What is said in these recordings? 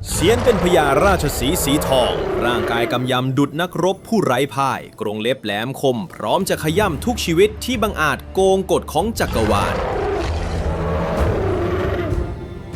เสียนเป็นพญาราชสีห์สีทองร่างกายกำยำดุจนักรบผู้ไร้พ่ายกรงเล็บแหลมคมพร้อมจะขย่ำทุกชีวิตที่บังอาจโกงกฎของจักรวาล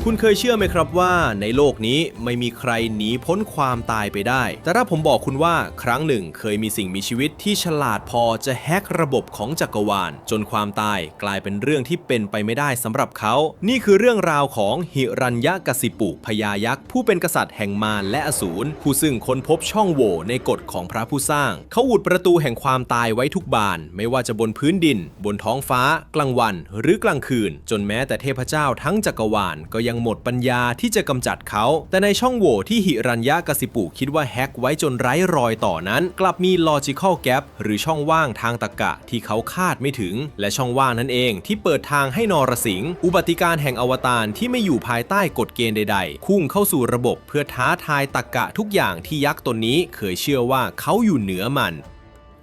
คุณเคยเชื่อไหมครับว่าในโลกนี้ไม่มีใครหนีพ้นความตายไปได้แต่ถ้าผมบอกคุณว่าครั้งหนึ่งเคยมีสิ่งมีชีวิตที่ฉลาดพอจะแฮกระบบของจักรวาลจนความตายกลายเป็นเรื่องที่เป็นไปไม่ได้สำหรับเขานี่คือเรื่องราวของหิรัญยกสิปุพญายักษ์ผู้เป็นกษัตริย์แห่งมารและอสูรผู้ซึ่งค้นพบช่องโหว่ในกฎของพระผู้สร้างเขาอุดประตูแห่งความตายไว้ทุกบานไม่ว่าจะบนพื้นดินบนท้องฟ้ากลางวันหรือกลางคืนจนแม้แต่เทพเจ้าทั้งจักรวาลก็ยังหมดปัญญาที่จะกำจัดเขาแต่ในช่องโหว่ที่หิรัญยกสิปุคิดว่าแฮกไว้จนไร้รอยต่อนั้นกลับมี logical gap หรือช่องว่างทางตรรกะที่เขาคาดไม่ถึงและช่องว่างนั้นเองที่เปิดทางให้นรสิงห์อุบัติการแห่งอวตารที่ไม่อยู่ภายใต้กฎเกณฑ์ใดๆพุ่งเข้าสู่ระบบเพื่อท้าทายตรรกะทุกอย่างที่ยักษ์ตนนี้เคยเชื่อว่าเขาอยู่เหนือมัน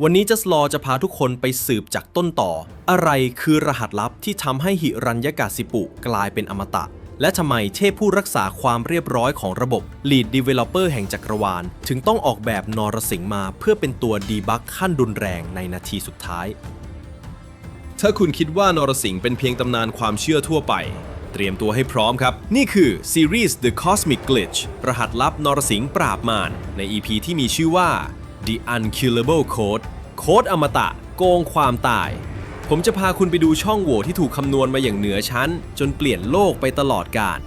วันนี้Just Lawจะพาทุกคนไปสืบจากต้นต่ออะไรคือรหัสลับที่ทำให้หิรัญยกสิปุกลายเป็นอมตะและทำไมเทพผู้รักษาความเรียบร้อยของระบบ Lead Developer แห่งจักรวาลถึงต้องออกแบบนรสิงห์มาเพื่อเป็นตัวดีบักขั้นรุนแรงในนาทีสุดท้ายถ้าคุณคิดว่านรสิงห์เป็นเพียงตำนานความเชื่อทั่วไปเตรียมตัวให้พร้อมครับนี่คือซีรีส์ The Cosmic Glitch รหัสลับนรสิงห์ปราบมารใน EP ที่มีชื่อว่า The Unkillable Code โค้ดอมตะโกงความตายผมจะพาคุณไปดูช่องโหว่ที่ถูกคำนวณมาอย่างเหนือชั้นจนเปลี่ยนโลกไปตลอดกาล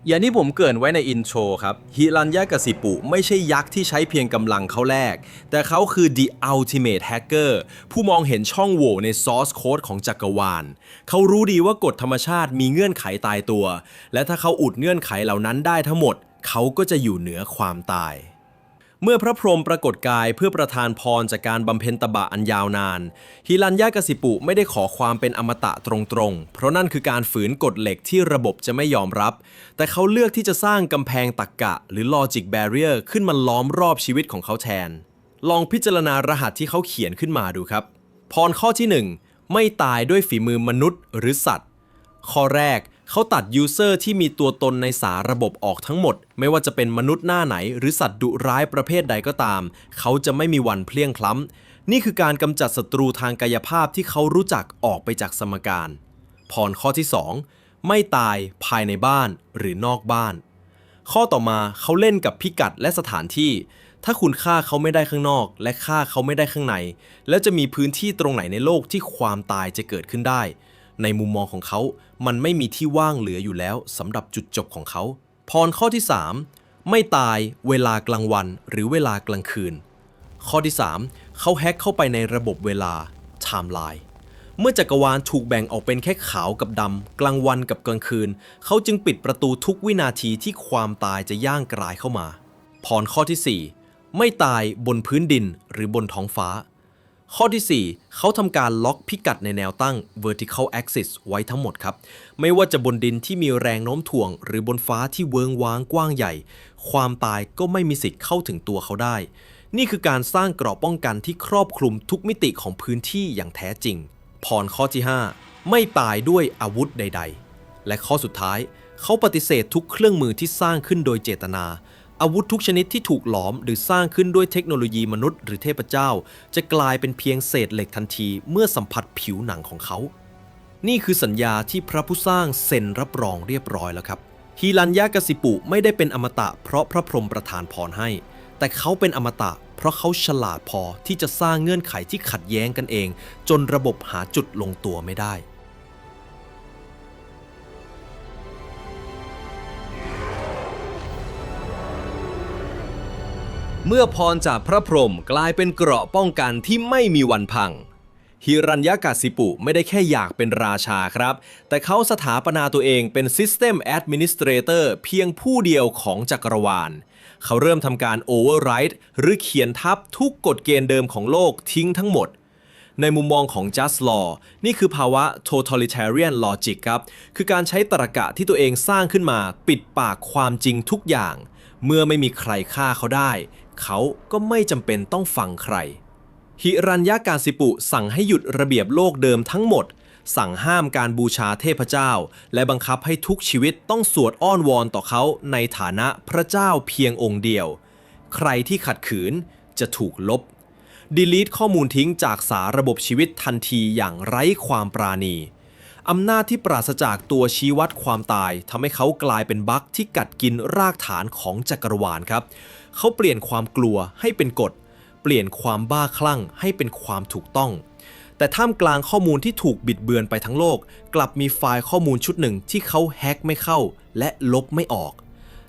อย่างที่ผมเกริ่นไว้ในอินโทรครับหิรัญยกสิปุไม่ใช่ยักษ์ที่ใช้เพียงกำลังเขาแลกแต่เขาคือ The Ultimate Hacker ผู้มองเห็นช่องโหว่ใน Source Code ของจักรวาลเขารู้ดีว่ากฎธรรมชาติมีเงื่อนไขตายตัวและถ้าเขาอุดเงื่อนไขเหล่านั้นได้ทั้งหมดเขาก็จะอยู่เหนือความตายเมื่อพระพรหมปรากฏกายเพื่อประทานพรจากการบำเพ็ญตบะอันยาวนานหิรัญยกสิปุไม่ได้ขอความเป็นอมตะตรงๆเพราะนั่นคือการฝืนกฎเหล็กที่ระบบจะไม่ยอมรับแต่เขาเลือกที่จะสร้างกำแพงตรรกะหรือ logic barrier ขึ้นมาล้อมรอบชีวิตของเขาแทนลองพิจารณารหัสที่เขาเขียนขึ้นมาดูครับพรข้อที่ 1ไม่ตายด้วยฝีมือมนุษย์หรือสัตว์ข้อแรกเขาตัดยูเซอร์ที่มีตัวตนในสาระบบออกทั้งหมดไม่ว่าจะเป็นมนุษย์หน้าไหนหรือสัตว์ดุร้ายประเภทใดก็ตามเขาจะไม่มีวันเพลี้ยงพล้ำนี่คือการกำจัดศัตรูทางกายภาพที่เขารู้จักออกไปจากสมการพรข้อที่ 2ไม่ตายภายในบ้านหรือนอกบ้านข้อต่อมาเขาเล่นกับพิกัดและสถานที่ถ้าคุณฆ่าเขาไม่ได้ข้างนอกและฆ่าเขาไม่ได้ข้างในแล้วจะมีพื้นที่ตรงไหนในโลกที่ความตายจะเกิดขึ้นได้ในมุมมองของเขามันไม่มีที่ว่างเหลืออยู่แล้วสำหรับจุดจบของเขาพรข้อที่ 3ไม่ตายเวลากลางวันหรือเวลากลางคืนข้อที่ 3เขาแฮ็กเข้าไปในระบบเวลา Timeline เมื่อจักรวาลถูกแบ่งออกเป็นแค่ขาวกับดำกลางวันกับกลางคืนเขาจึงปิดประตูทุกวินาทีที่ความตายจะย่างกรายเข้ามาพรข้อที่ 4ไม่ตายบนพื้นดินหรือบนท้องฟ้าข้อที่ 4เขาทำการล็อกพิกัดในแนวตั้ง vertical axis ไว้ทั้งหมดครับไม่ว่าจะบนดินที่มีแรงโน้มถ่วงหรือบนฟ้าที่เวิ้งว้างกว้างใหญ่ความตายก็ไม่มีสิทธิ์เข้าถึงตัวเขาได้นี่คือการสร้างเกราะป้องกันที่ครอบคลุมทุกมิติของพื้นที่อย่างแท้จริงพรข้อที่ 5ไม่ตายด้วยอาวุธใดๆและข้อสุดท้ายเขาปฏิเสธทุกเครื่องมือที่สร้างขึ้นโดยเจตนาอาวุธทุกชนิดที่ถูกหลอมหรือสร้างขึ้นด้วยเทคโนโลยีมนุษย์หรือเทพเจ้าจะกลายเป็นเพียงเศษเหล็กทันทีเมื่อสัมผัสผิวหนังของเขานี่คือสัญญาที่พระผู้สร้างเซ็นรับรองเรียบร้อยแล้วครับหิรัญยกสิปุไม่ได้เป็นอมตะเพราะพระพรหมประทานพรให้แต่เขาเป็นอมตะเพราะเขาฉลาดพอที่จะสร้างเงื่อนไขที่ขัดแย้งกันเองจนระบบหาจุดลงตัวไม่ได้เมื่อพรจากพระพรหมกลายเป็นเกราะป้องกันที่ไม่มีวันพังหิรัญยกสิปุไม่ได้แค่อยากเป็นราชาครับแต่เขาสถาปนาตัวเองเป็น System Administrator เพียงผู้เดียวของจักรวาลเ เขาเริ่มทำการ override หรือเขียนทับทุกกฎเกณฑ์เดิมของโลกทิ้งทั้งหมด ในมุมมองของ Just Law นี่คือภาวะ totalitarian logic ครับคือการใช้ตรรกะที่ตัวเองสร้างขึ้นมาปิดปากความจริงทุกอย่างเมื่อไม่มีใครฆ่าเขาได้เขาก็ไม่จำเป็นต้องฟังใครหิรัญญกาสิปุสั่งให้หยุดระเบียบโลกเดิมทั้งหมดสั่งห้ามการบูชาเทพเจ้าและบังคับให้ทุกชีวิตต้องสวดอ้อนวอนต่อเขาในฐานะพระเจ้าเพียงองค์เดียวใครที่ขัดขืนจะถูกลบdelete ข้อมูลทิ้งจากสาระบบชีวิตทันทีอย่างไร้ความปราณีอำนาจที่ปราศจากตัวชี้วัดความตายทำให้เขากลายเป็นบั๊กที่กัดกินรากฐานของจักรวาลครับเขาเปลี่ยนความกลัวให้เป็นกฎเปลี่ยนความบ้าคลั่งให้เป็นความถูกต้องแต่ท่ามกลางข้อมูลที่ถูกบิดเบือนไปทั้งโลกกลับมีไฟล์ข้อมูลชุดหนึ่งที่เขาแฮ็กไม่เข้าและลบไม่ออก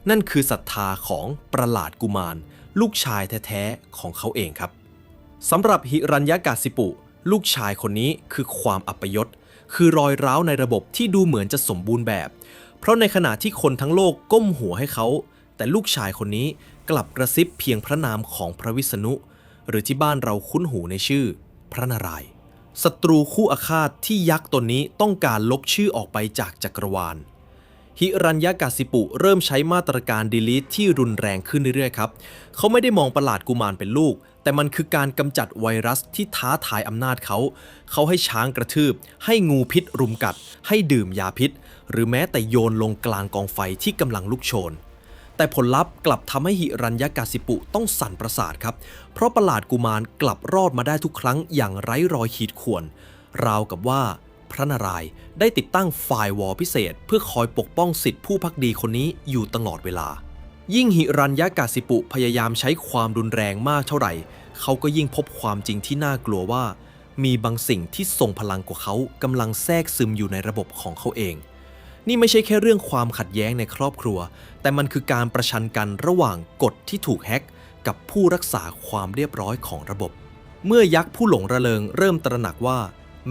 นั่นคือศรัทธาของประหลาดกุมารลูกชายแท้ๆของเขาเองครับสำหรับหิรัญญกาสิปุลูกชายคนนี้คือความอัปยศคือรอยร้าวในระบบที่ดูเหมือนจะสมบูรณ์แบบเพราะในขณะที่คนทั้งโลกก้มหัวให้เขาแต่ลูกชายคนนี้กลับกระซิบเพียงพระนามของพระวิษณุหรือที่บ้านเราคุ้นหูในชื่อพระนารายณ์ศัตรูคู่อาฆาตที่ยักษ์ตนนี้ต้องการลบชื่อออกไปจากจักรวาลหิรัญญกาสิปุเริ่มใช้มาตรการ delete ที่รุนแรงขึ้นเรื่อยๆครับเขาไม่ได้มองประหลาดกุมารเป็นลูกแต่มันคือการกำจัดไวรัสที่ท้าทายอำนาจเขาให้ช้างกระทืบให้งูพิษรุมกัดให้ดื่มยาพิษหรือแม้แต่โยนลงกลางกองไฟที่กำลังลุกโชนแต่ผลลัพธ์กลับทำให้หิรัญญกาสิปุต้องสั่นประสาทครับเพราะประหลาดกุมารกลับรอดมาได้ทุกครั้งอย่างไร้รอยขีดข่วนราวกับว่าพระนารายณ์ได้ติดตั้งไฟร์วอลพิเศษเพื่อคอยปกป้องสิทธิผู้ภักดีคนนี้อยู่ตลอดเวลายิ่งหิรัญญกาสิปุพยายามใช้ความรุนแรงมากเท่าไหร่เขาก็ยิ่งพบความจริงที่น่ากลัวว่ามีบางสิ่งที่ทรงพลังกว่าเขากำลังแทรกซึมอยู่ในระบบของเขาเองนี่ไม่ใช่แค่เรื่องความขัดแย้งในครอบครัวแต่มันคือการประชันกันระหว่างกฎที่ถูกแฮ็กกับผู้รักษาความเรียบร้อยของระบบเมื่อยักษ์ผู้หลงระเริงเริ่มตระหนักว่า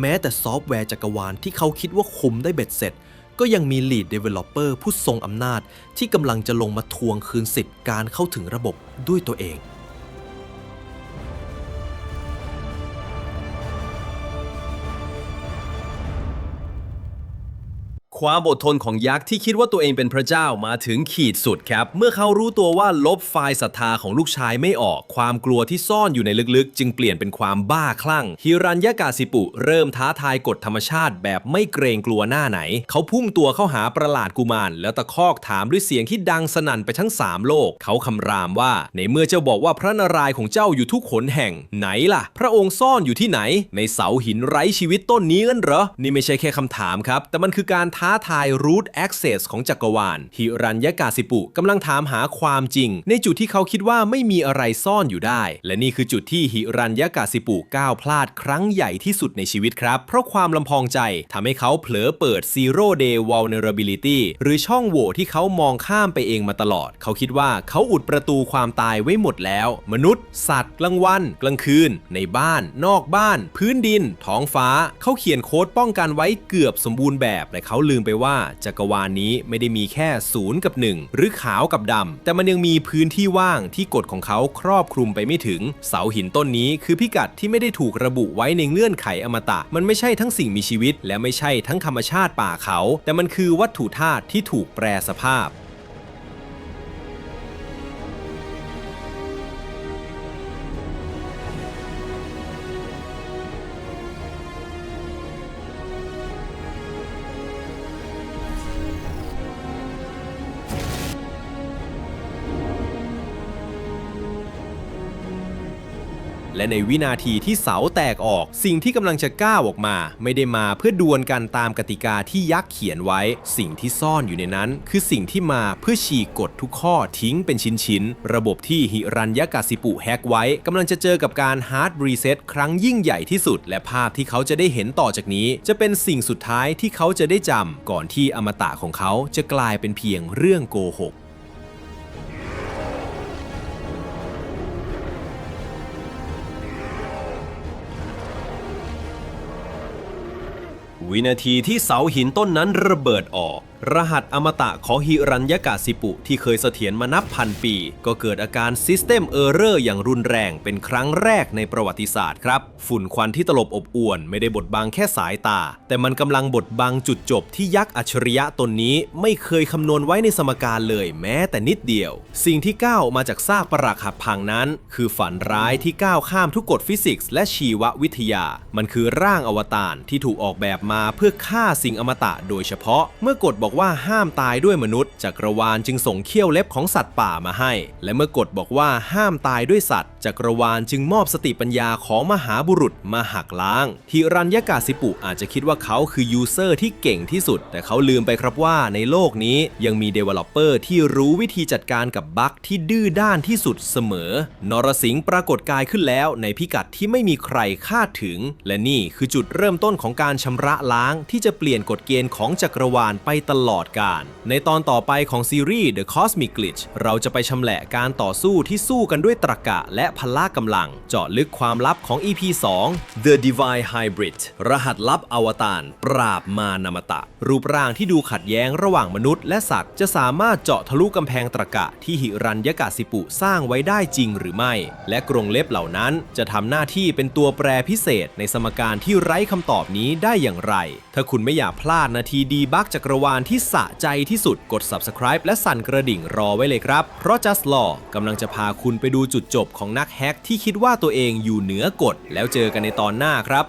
แม้แต่ซอฟต์แวร์จักรวาลที่เขาคิดว่าคุมได้เบ็ดเสร็จก็ยังมี Lead Developer ผู้ทรงอำนาจที่กำลังจะลงมาทวงคืนสิทธิ์การเข้าถึงระบบด้วยตัวเองความอดทนของยักษ์ที่คิดว่าตัวเองเป็นพระเจ้ามาถึงขีดสุดครับเมื่อเขารู้ตัวว่าลบไฟล์ศรัทธาของลูกชายไม่ออกความกลัวที่ซ่อนอยู่ในลึกๆจึงเปลี่ยนเป็นความบ้าคลั่งหิรัญญกาสิปุเริ่มท้าทายกฎธรรมชาติแบบไม่เกรงกลัวหน้าไหนเขาพุ่งตัวเข้าหาประหลาดกุมารแล้วตะคอกถามด้วยเสียงที่ดังสนั่นไปทั้ง3โลกเขาคำรามว่าในเมื่อเจ้าบอกว่าพระนารายณ์ของเจ้าอยู่ทุกหนแห่งไหนล่ะพระองค์ซ่อนอยู่ที่ไหนในเสาหินไร้ชีวิตต้นนี้กันเหรอนี่ไม่ใช่แค่คำถามครับแต่มันคือการท้าทายroot access ของจักรวาลหิรัญญกาสิปุกำลังถามหาความจริงในจุดที่เขาคิดว่าไม่มีอะไรซ่อนอยู่ได้และนี่คือจุดที่หิรัญญกาสิปุก้าวพลาดครั้งใหญ่ที่สุดในชีวิตครับเพราะความลำพองใจทำให้เขาเผลอเปิด Zero Day Vulnerability หรือช่องโหว่ที่เขามองข้ามไปเองมาตลอดเขาคิดว่าเขาอุดประตูความตายไว้หมดแล้วมนุษย์สัตว์กลางวันกลางคืนในบ้านนอกบ้านพื้นดินท้องฟ้าเขาเขียนโค้ดป้องกันไว้เกือบสมบูรณ์แบบแต่เขาลืมไปว่าจักรวาลนี้ไม่ได้มีแค่0กับ1หรือขาวกับดำแต่มันยังมีพื้นที่ว่างที่กฎของเขาครอบคลุมไปไม่ถึงเสาหินต้นนี้คือพิกัดที่ไม่ได้ถูกระบุไว้ในเงื่อนไขอมตะมันไม่ใช่ทั้งสิ่งมีชีวิตและไม่ใช่ทั้งธรรมชาติป่าเขาแต่มันคือวัตถุธาตุที่ถูกแปรสภาพและในวินาทีที่เสาแตกออกสิ่งที่กำลังจะก้าวออกมาไม่ได้มาเพื่อดวลกันตามกติกาที่ยักษ์เขียนไว้สิ่งที่ซ่อนอยู่ในนั้นคือสิ่งที่มาเพื่อฉีกกฎทุกข้อทิ้งเป็นชิ้นๆระบบที่หิรัญญกาสิปุแฮกไว้กำลังจะเจอกับการฮาร์ดรีเซ็ตครั้งยิ่งใหญ่ที่สุดและภาพที่เขาจะได้เห็นต่อจากนี้จะเป็นสิ่งสุดท้ายที่เขาจะได้จำก่อนที่อมตะของเขาจะกลายเป็นเพียงเรื่องโกหกวินาทีที่เสาหินต้นนั้นระเบิดออก รหัสอมตะของฮิรัญยกาสิปุที่เคยเสถียรมานับพันปีก็เกิดอาการ System Error อย่างรุนแรงเป็นครั้งแรกในประวัติศาสตร์ครับฝุ่นควันที่ตลบอบอวนไม่ได้บดบังแค่สายตาแต่มันกำลังบดบังจุดจบที่ยักษ์อัจฉริยะตนนี้ไม่เคยคำนวณไว้ในสมการเลยแม้แต่นิดเดียวสิ่งที่ก้าวมาจากซากปรักหักพังนั้นคือฝันร้ายที่ก้าวข้ามทุกกฎฟิสิกส์และชีววิทยามันคือร่างอวตารที่ถูกออกแบบมาเพื่อฆ่าสิ่งอมตะโดยเฉพาะเมื่อกฎบอกว่าห้ามตายด้วยมนุษย์จักรวาลจึงส่งเขี้ยวเล็บของสัตว์ป่ามาให้และเมื่อกฎบอกว่าห้ามตายด้วยสัตว์จักรวาลจึงมอบสติปัญญาของมหาบุรุษมาหักล้างฮิรัญยกาสิปุอาจจะคิดว่าเขาคือยูเซอร์ที่เก่งที่สุดแต่เขาลืมไปครับว่าในโลกนี้ยังมี Developer ที่รู้วิธีจัดการกับบั๊กที่ดื้อด้านที่สุดเสมอนรสิงห์ปรากฏกายขึ้นแล้วในพิกัดที่ไม่มีใครคาดถึงและนี่คือจุดเริ่มต้นของการชำระล้างที่จะเปลี่ยนกฎเกณฑ์ของจักรวาลไปตลอดกาลในตอนต่อไปของซีรีส์ The Cosmic Glitch เราจะไปชำแหละการต่อสู้ที่สู้กันด้วยตรรกะและพละกำลังเจาะลึกความลับของ EP 2 The Divine Hybrid รหัสลับอวตารปราบมารอมตะรูปร่างที่ดูขัดแย้งระหว่างมนุษย์และสัตว์จะสามารถเจาะทะลุกำแพงตรรกะที่หิรัญยกาสิปุสร้างไว้ได้จริงหรือไม่และกรงเล็บเหล่านั้นจะทำหน้าที่เป็นตัวแปรพิเศษในสมการที่ไร้คำตอบนี้ได้อย่างไรถ้าคุณไม่อยากพลาดนาทีดีบักจักรวาลที่สะใจที่สุดกด Subscribe และสั่นกระดิ่งรอไว้เลยครับเพราะ Just Law กำลังจะพาคุณไปดูจุดจบของนักแฮกที่คิดว่าตัวเองอยู่เหนือกฎแล้วเจอกันในตอนหน้าครับ